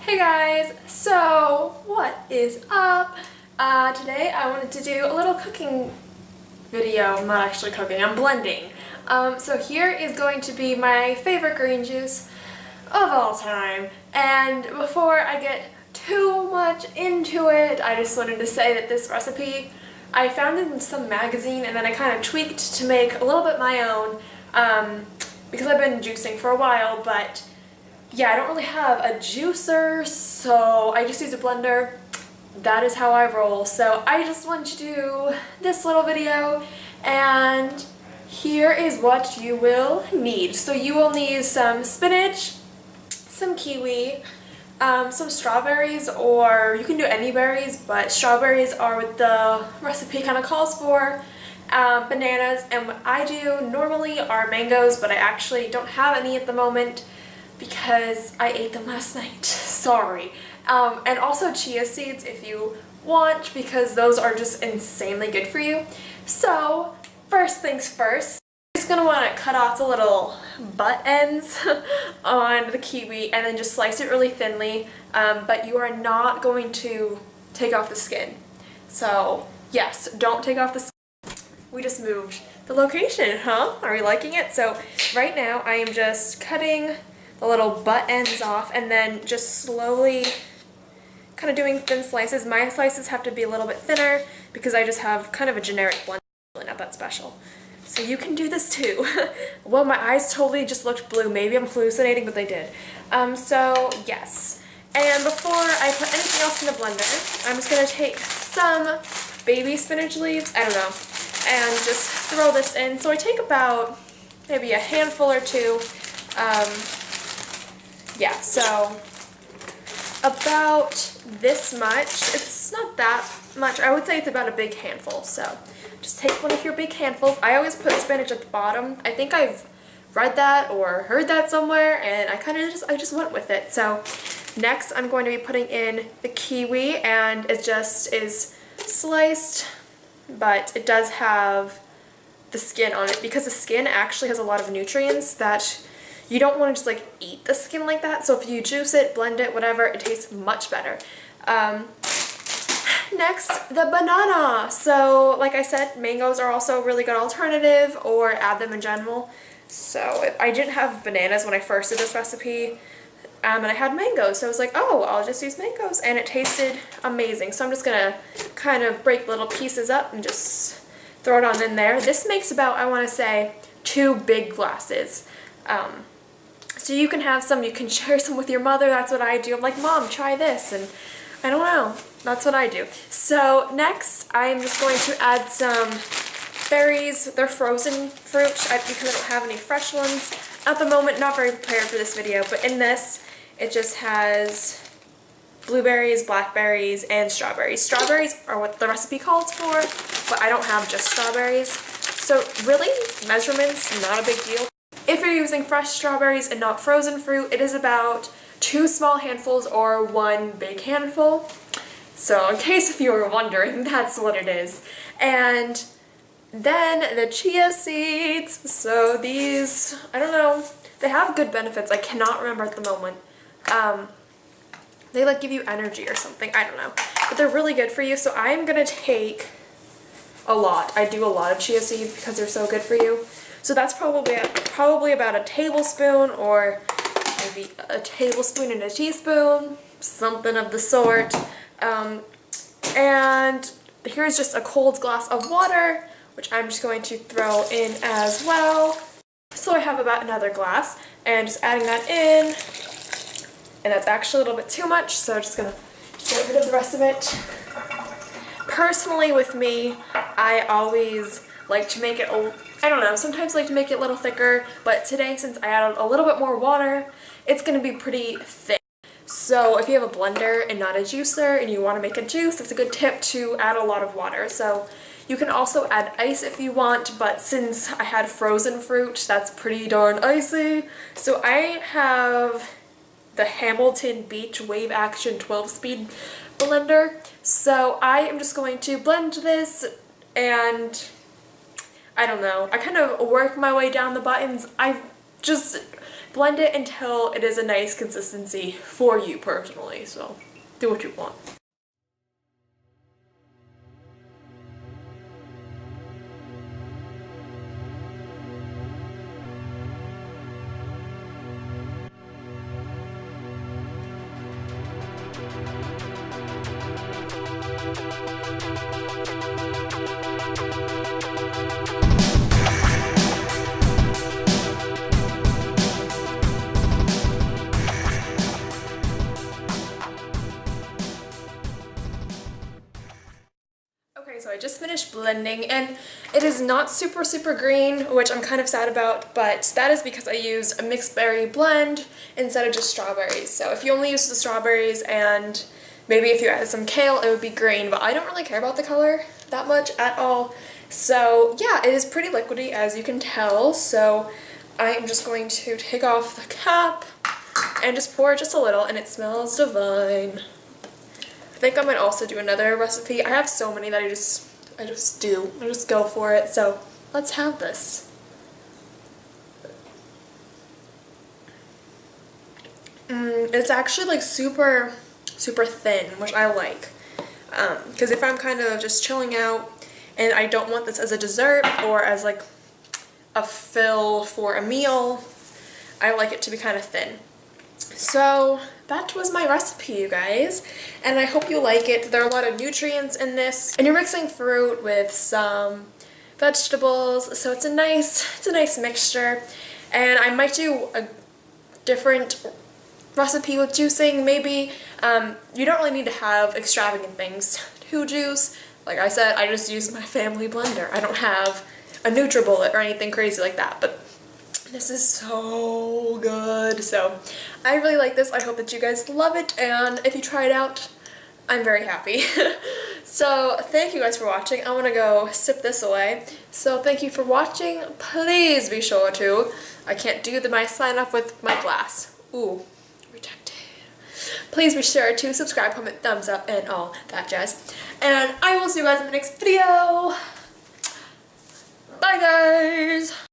Hey guys, so what is up? Today I wanted to do a little cooking video. I'm not actually cooking, I'm blending. So here is going to be my favorite green juice of all time. And before I get too much into it, I just wanted to say that this recipe I found in some magazine and then I kind of tweaked to make a little bit my own because I've been juicing for a while, but yeah, I don't really have a juicer, so I just use a blender. That is how I roll. So I just want to do this little video, and here is what you will need. So you will need some spinach, some kiwi, some strawberries, or you can do any berries, but strawberries are what the recipe kind of calls for. Bananas, and what I do normally are mangoes, but I actually don't have any at the moment because I ate them last night. Sorry. And also chia seeds if you want, because those are just insanely good for you. So first things first, you're just gonna want to cut off the little butt ends on the kiwi and then just slice it really thinly, but you are not going to take off the skin. So yes, don't take off the skin. We just moved the location, huh? Are you liking it? So right now I am just cutting the little butt ends off and then just slowly kind of doing thin slices. My slices have to be a little bit thinner because I just have kind of a generic blend, not that special. So you can do this too. Well, my eyes totally just looked blue. Maybe I'm hallucinating, but they did. So yes. And before I put anything else in the blender, I'm just going to take some baby spinach leaves, I don't know, and just throw this in. So I take about maybe a handful or two. Yeah, so about this much. It's not that much. I would say it's about a big handful. So just take one of your big handfuls. I always put spinach at the bottom. I think I've read that or heard that somewhere, and I just went with it. So next I'm going to be putting in the kiwi, and it just is sliced, but it does have the skin on it because the skin actually has a lot of nutrients that you don't want to just like eat the skin like that. So if you juice it, blend it, whatever, it tastes much better. Next, the banana. So like I said, mangoes are also a really good alternative, or add them in general. So I didn't have bananas when I first did this recipe, and I had mangoes, so I was like, oh, I'll just use mangoes, and it tasted amazing. So I'm just gonna kind of break little pieces up and just throw it on in there. This makes about, I want to say, 2 big glasses. So you can have some, you can share some with your mother. That's what I do. I'm like, Mom, try this, and I don't know. That's what I do. So next, I'm just going to add some berries. They're frozen fruit because I don't have any fresh ones at the moment. Not very prepared for this video, but in this, it just has blueberries, blackberries, and strawberries. Strawberries are what the recipe calls for, but I don't have just strawberries. So really, measurements, not a big deal. If you're using fresh strawberries and not frozen fruit, it is about 2 small handfuls or 1 big handful. So in case if you were wondering, that's what it is. And then the chia seeds. So these, I don't know, they have good benefits. I cannot remember at the moment. They like give you energy or something, I don't know. But they're really good for you, so I'm gonna take a lot. I do a lot of chia seeds because they're so good for you. So that's probably about a tablespoon, or maybe a tablespoon and a teaspoon, something of the sort. And here's just a cold glass of water, which I'm just going to throw in as well. So I have about another glass, and just adding that in, and that's actually a little bit too much, so I'm just gonna get rid of the rest of it. Personally, with me, I always like to make it, I don't know, sometimes I like to make it a little thicker, but today, since I added a little bit more water, it's going to be pretty thick. So if you have a blender and not a juicer and you want to make a juice, it's a good tip to add a lot of water. So you can also add ice if you want, but since I had frozen fruit, that's pretty darn icy. So I have the Hamilton Beach Wave Action 12-speed blender. So I am just going to blend this, and I don't know, I kind of work my way down the buttons. I just blend it until it is a nice consistency for you personally. So do what you want. Okay, so I just finished blending and it is not super green, which I'm kind of sad about, but that is because I use a mixed berry blend instead of just strawberries. So if you only use the strawberries and maybe if you added some kale, it would be green, but I don't really care about the color that much at all. So yeah, it is pretty liquidy as you can tell, so I am just going to take off the cap and just pour just a little, and it smells divine. I think I might also do another recipe. I have so many that I just go for it. So let's have this. It's actually like super thin, which I like. Because if I'm kind of just chilling out and I don't want this as a dessert or as like a fill for a meal, I like it to be kind of thin. So that was my recipe, you guys, and I hope you like it. There are a lot of nutrients in this, and you're mixing fruit with some vegetables, so it's a nice mixture. And I might do a different recipe with juicing, maybe. You don't really need to have extravagant things to juice. Like I said, I just use my family blender. I don't have a NutriBullet or anything crazy like that, but this is so good. So I really like this. I hope that you guys love it, and if you try it out, I'm very happy. So thank you guys for watching. I want to go sip this away. So thank you for watching. Please be sure to, I can't do my sign off with my glass. Ooh, rejected. Please be sure to subscribe, comment, thumbs up, and all that jazz. And I will see you guys in the next video. Bye guys.